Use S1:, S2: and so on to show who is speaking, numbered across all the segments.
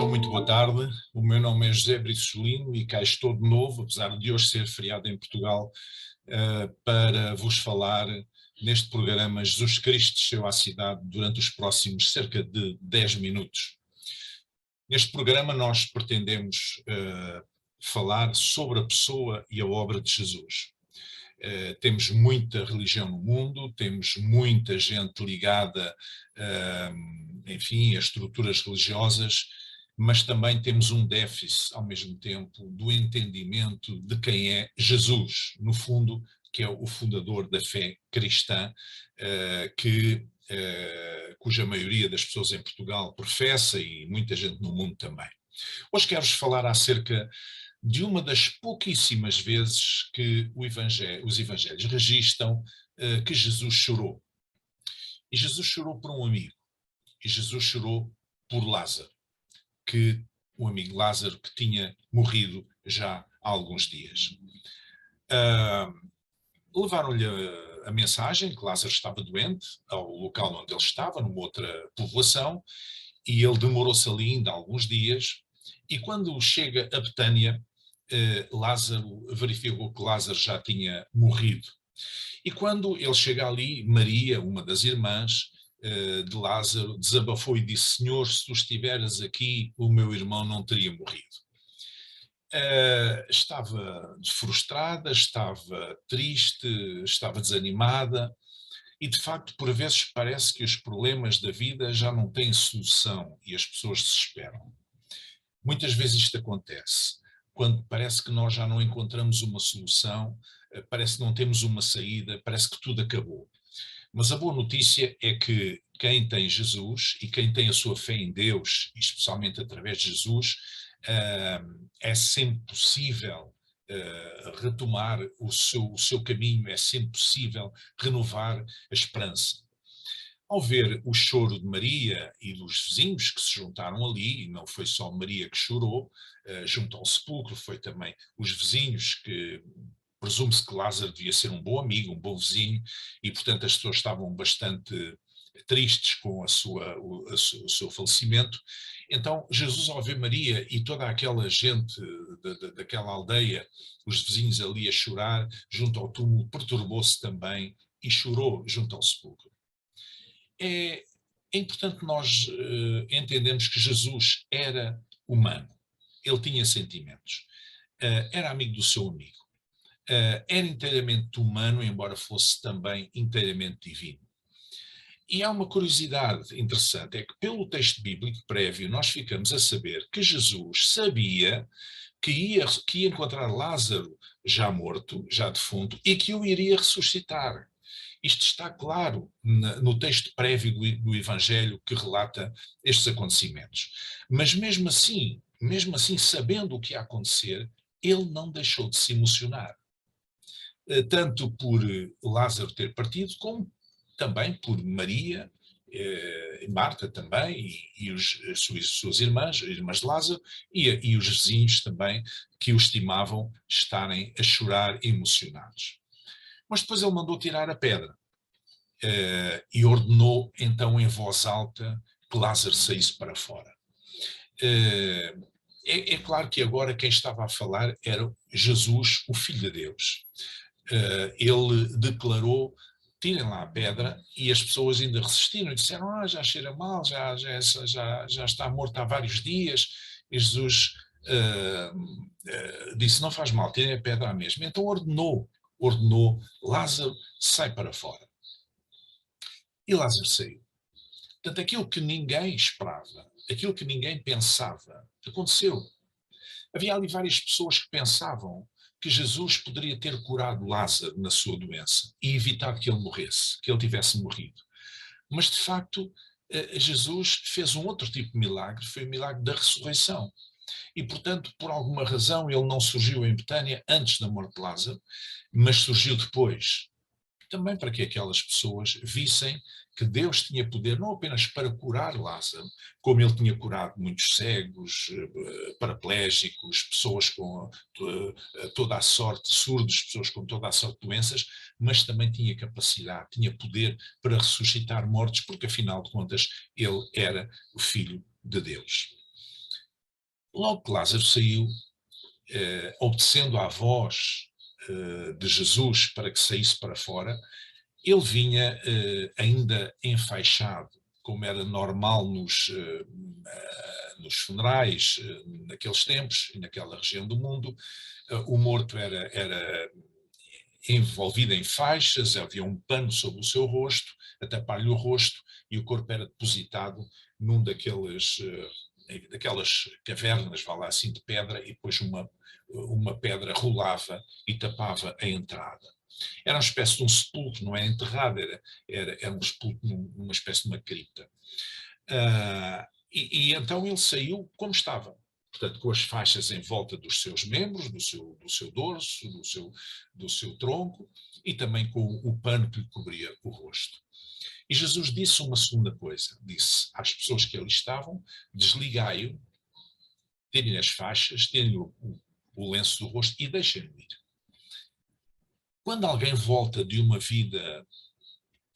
S1: Então, muito boa tarde. O meu nome é José Brito Solino e cá estou de novo, apesar de hoje ser feriado em Portugal, para vos falar neste programa Jesus Cristo desceu à cidade durante os próximos cerca de 10 minutos. Neste programa nós pretendemos falar sobre a pessoa e a obra de Jesus. Temos muita religião no mundo, temos muita gente ligada, enfim, a estruturas religiosas, mas também temos um déficit, ao mesmo tempo, do entendimento de quem é Jesus, no fundo, que é o fundador da fé cristã, cuja maioria das pessoas em Portugal professa e muita gente no mundo também. Hoje quero-vos falar acerca de uma das pouquíssimas vezes que os evangelhos registram que Jesus chorou. E Jesus chorou por um amigo. E Jesus chorou por Lázaro, o amigo Lázaro que tinha morrido já há alguns dias. Levaram-lhe a mensagem que Lázaro estava doente ao local onde ele estava, numa outra povoação, e ele demorou-se ali ainda alguns dias, e quando chega a Betânia, Lázaro verificou que Lázaro já tinha morrido. E quando ele chega ali, Maria, uma das irmãs de Lázaro, desabafou e disse: Senhor, se tu estiveras aqui, o meu irmão não teria morrido. Estava frustrada, estava triste, estava desanimada, e de facto, por vezes parece que os problemas da vida já não têm solução e as pessoas desesperam. Muitas vezes isto acontece, quando parece que nós já não encontramos uma solução, parece que não temos uma saída, parece que tudo acabou. Mas a boa notícia é que quem tem Jesus e quem tem a sua fé em Deus, especialmente através de Jesus, é sempre possível retomar o seu caminho, é sempre possível renovar a esperança. Ao ver o choro de Maria e dos vizinhos que se juntaram ali, e não foi só Maria que chorou, junto ao sepulcro, foi também os vizinhos que presume-se que Lázaro devia ser um bom amigo, um bom vizinho, e portanto as pessoas estavam bastante tristes com o seu falecimento. Então Jesus, ao ver Maria e toda aquela gente daquela aldeia, os vizinhos ali a chorar junto ao túmulo, perturbou-se também e chorou junto ao sepulcro. É importante nós entendermos que Jesus era humano, ele tinha sentimentos, era amigo do seu amigo, era inteiramente humano, embora fosse também inteiramente divino. E há uma curiosidade interessante, é que pelo texto bíblico prévio nós ficamos a saber que Jesus sabia que ia encontrar Lázaro já morto, já defunto, e que o iria ressuscitar. Isto está claro no texto prévio do Evangelho que relata estes acontecimentos. Mas mesmo assim, sabendo o que ia acontecer, ele não deixou de se emocionar. Tanto por Lázaro ter partido, como também por Maria, Marta também, e as suas irmãs de Lázaro, e os vizinhos também, que o estimavam, estarem a chorar emocionados. Mas depois ele mandou tirar a pedra e ordenou então em voz alta que Lázaro saísse para fora. É claro que agora quem estava a falar era Jesus, o Filho de Deus. Ele declarou: tirem lá a pedra, e as pessoas ainda resistiram e disseram: já cheira mal, já está morto há vários dias. E Jesus disse: não faz mal, tirem a pedra à mesma. Então ordenou: Lázaro, sai para fora. E Lázaro saiu. Portanto, aquilo que ninguém esperava, aquilo que ninguém pensava, aconteceu. Havia ali várias pessoas que pensavam que Jesus poderia ter curado Lázaro na sua doença e evitado que ele morresse, que ele tivesse morrido. Mas, de facto, Jesus fez um outro tipo de milagre, foi o milagre da ressurreição. E, portanto, por alguma razão, ele não surgiu em Betânia antes da morte de Lázaro, mas surgiu depois. Também para que aquelas pessoas vissem que Deus tinha poder não apenas para curar Lázaro, como ele tinha curado muitos cegos, paraplégicos, pessoas com toda a sorte, surdos, pessoas com toda a sorte de doenças, mas também tinha capacidade, tinha poder para ressuscitar mortos, porque afinal de contas ele era o Filho de Deus. Logo que Lázaro saiu, obedecendo à voz de Jesus para que saísse para fora, ele vinha ainda enfaixado, como era normal nos funerais, naqueles tempos e naquela região do mundo. O morto era envolvido em faixas, havia um pano sobre o seu rosto, a tapar-lhe o rosto, e o corpo era depositado num daquelas cavernas, vá lá assim, de pedra, e depois uma pedra rolava e tapava a entrada. Era uma espécie de um sepulcro, não é enterrado, era um sepulcro numa espécie de uma cripta. E então ele saiu como estava, portanto, com as faixas em volta dos seus membros, do seu dorso, do seu tronco, e também com o pano que lhe cobria o rosto. E Jesus disse uma segunda coisa, disse às pessoas que ali estavam: desligai-o, tirem as faixas, tirem o lenço do rosto e deixem-no ir. Quando alguém volta de uma vida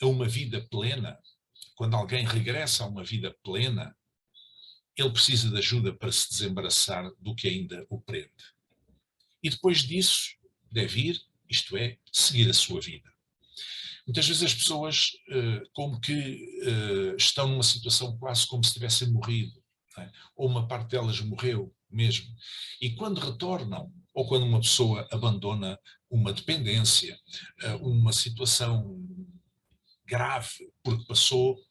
S1: a uma vida plena, quando alguém regressa a uma vida plena, ele precisa de ajuda para se desembaraçar do que ainda o prende. E depois disso, deve ir, isto é, seguir a sua vida. Muitas vezes as pessoas como que estão numa situação quase como se tivessem morrido, não é? Ou uma parte delas morreu mesmo. E quando retornam, ou quando uma pessoa abandona uma dependência, uma situação grave, porque passou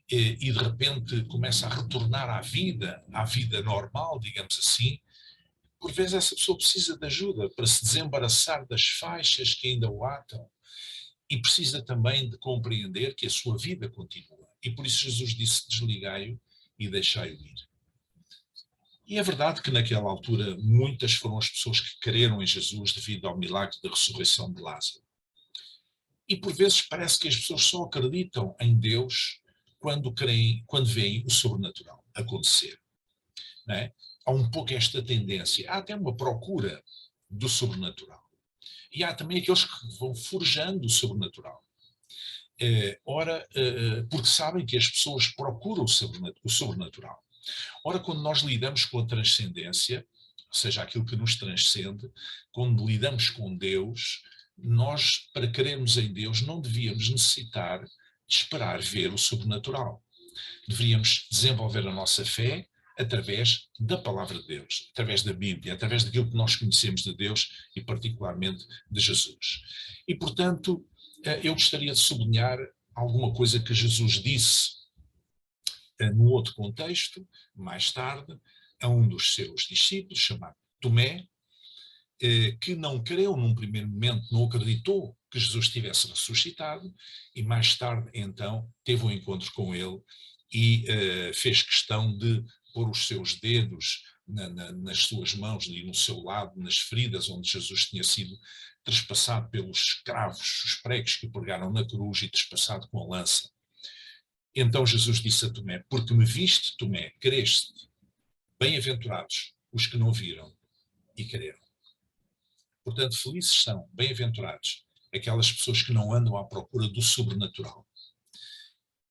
S1: e de repente começa a retornar à vida normal, digamos assim, por vezes essa pessoa precisa de ajuda para se desembaraçar das faixas que ainda o atam e precisa também de compreender que a sua vida continua. E por isso Jesus disse: desligai-o e deixai-o ir. E é verdade que naquela altura muitas foram as pessoas que creram em Jesus devido ao milagre da ressurreição de Lázaro. E por vezes parece que as pessoas só acreditam em Deus quando veem o sobrenatural acontecer. Não é? Há um pouco esta tendência, há até uma procura do sobrenatural. E há também aqueles que vão forjando o sobrenatural. Porque sabem que as pessoas procuram o sobrenatural. Ora, quando nós lidamos com a transcendência, ou seja, aquilo que nos transcende, quando lidamos com Deus, nós, para crermos em Deus, não devíamos necessitar de esperar ver o sobrenatural. Deveríamos desenvolver a nossa fé através da palavra de Deus, através da Bíblia, através daquilo que nós conhecemos de Deus e particularmente de Jesus. E, portanto, eu gostaria de sublinhar alguma coisa que Jesus disse num outro contexto, mais tarde, a um dos seus discípulos, chamado Tomé, que não creu num primeiro momento, não acreditou que Jesus tivesse ressuscitado, e mais tarde, então, teve um encontro com ele e fez questão de pôr os seus dedos nas suas mãos e no seu lado, nas feridas onde Jesus tinha sido trespassado pelos cravos, os pregos que o pregaram na cruz e trespassado com a lança. Então Jesus disse a Tomé: porque me viste, Tomé, creste. Bem-aventurados os que não viram e creram. Portanto, felizes são, bem-aventurados, aquelas pessoas que não andam à procura do sobrenatural.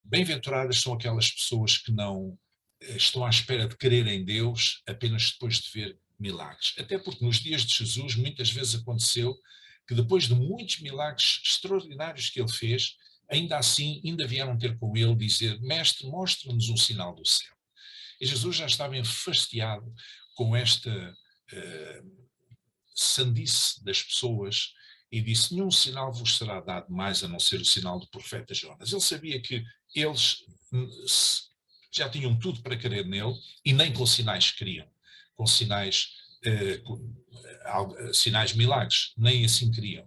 S1: Bem-aventuradas são aquelas pessoas que não estão à espera de crer em Deus apenas depois de ver milagres. Até porque nos dias de Jesus muitas vezes aconteceu que depois de muitos milagres extraordinários que ele fez, ainda assim, ainda vieram ter com ele dizer: mestre, mostra-nos um sinal do céu. E Jesus já estava enfastiado com esta sandice das pessoas e disse: nenhum sinal vos será dado mais a não ser o sinal do profeta Jonas. Ele sabia que eles já tinham tudo para crer nele e nem com sinais queriam, com sinais milagres, nem assim queriam.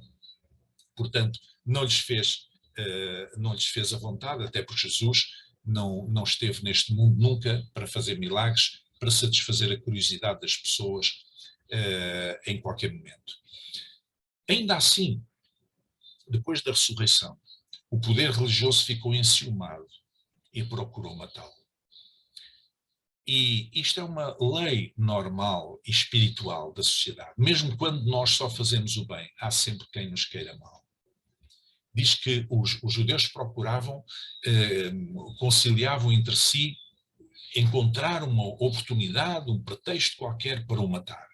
S1: Portanto, não lhes fez a vontade, até porque Jesus não esteve neste mundo nunca para fazer milagres, para satisfazer a curiosidade das pessoas em qualquer momento. Ainda assim, depois da ressurreição, o poder religioso ficou enciumado e procurou matá-lo. E isto é uma lei normal e espiritual da sociedade. Mesmo quando nós só fazemos o bem, há sempre quem nos queira mal. Diz que os judeus procuravam, conciliavam entre si encontrar uma oportunidade, um pretexto qualquer para o matar.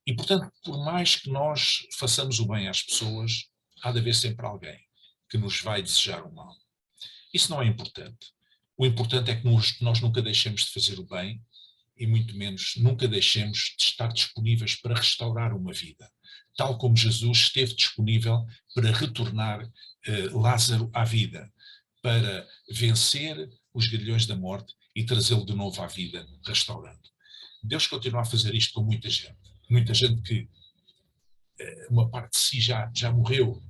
S1: E, portanto, por mais que nós façamos o bem às pessoas, há de haver sempre alguém que nos vai desejar o mal. Isso não é importante. O importante é que nós nunca deixemos de fazer o bem e muito menos nunca deixemos de estar disponíveis para restaurar uma vida, tal como Jesus esteve disponível para retornar Lázaro à vida, para vencer os grilhões da morte e trazê-lo de novo à vida, restaurando. Deus continua a fazer isto com muita gente que uma parte de si já morreu,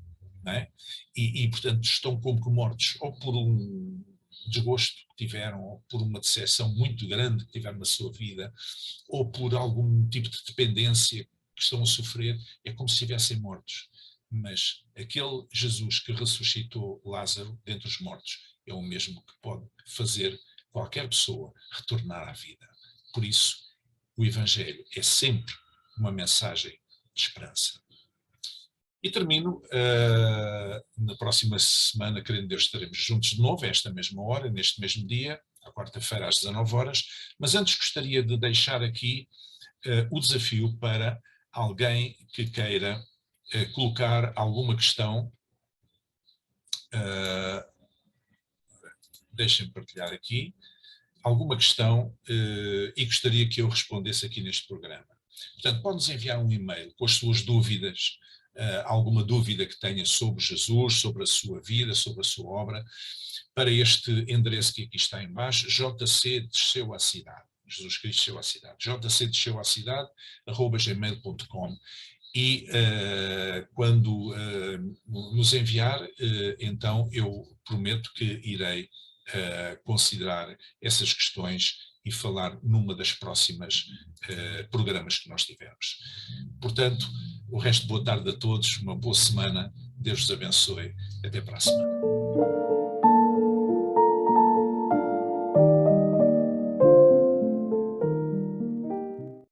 S1: não é? E, portanto, estão como que mortos, ou por um desgosto que tiveram, ou por uma decepção muito grande que tiveram na sua vida, ou por algum tipo de dependência que estão a sofrer, é como se estivessem mortos. Mas aquele Jesus que ressuscitou Lázaro dentre os mortos é o mesmo que pode fazer qualquer pessoa retornar à vida. Por isso, o Evangelho é sempre uma mensagem de esperança. E termino, na próxima semana, querendo Deus, estaremos juntos de novo, a esta mesma hora, neste mesmo dia, à quarta-feira às 19 horas, mas antes gostaria de deixar aqui o desafio para alguém que queira colocar alguma questão. Deixem-me partilhar aqui alguma questão e gostaria que eu respondesse aqui neste programa. Portanto, pode-nos enviar um e-mail com as suas dúvidas, alguma dúvida que tenha sobre Jesus, sobre a sua vida, sobre a sua obra, para este endereço que aqui está em baixo, JC desceu à cidade. Jesus Cristo desceu à cidade. JC desceu à cidade, @gmail.com. E quando nos enviar, então eu prometo que irei considerar essas questões e falar numa das próximas programas que nós tivermos. Portanto, o resto, boa tarde a todos, uma boa semana, Deus os abençoe, até para a semana.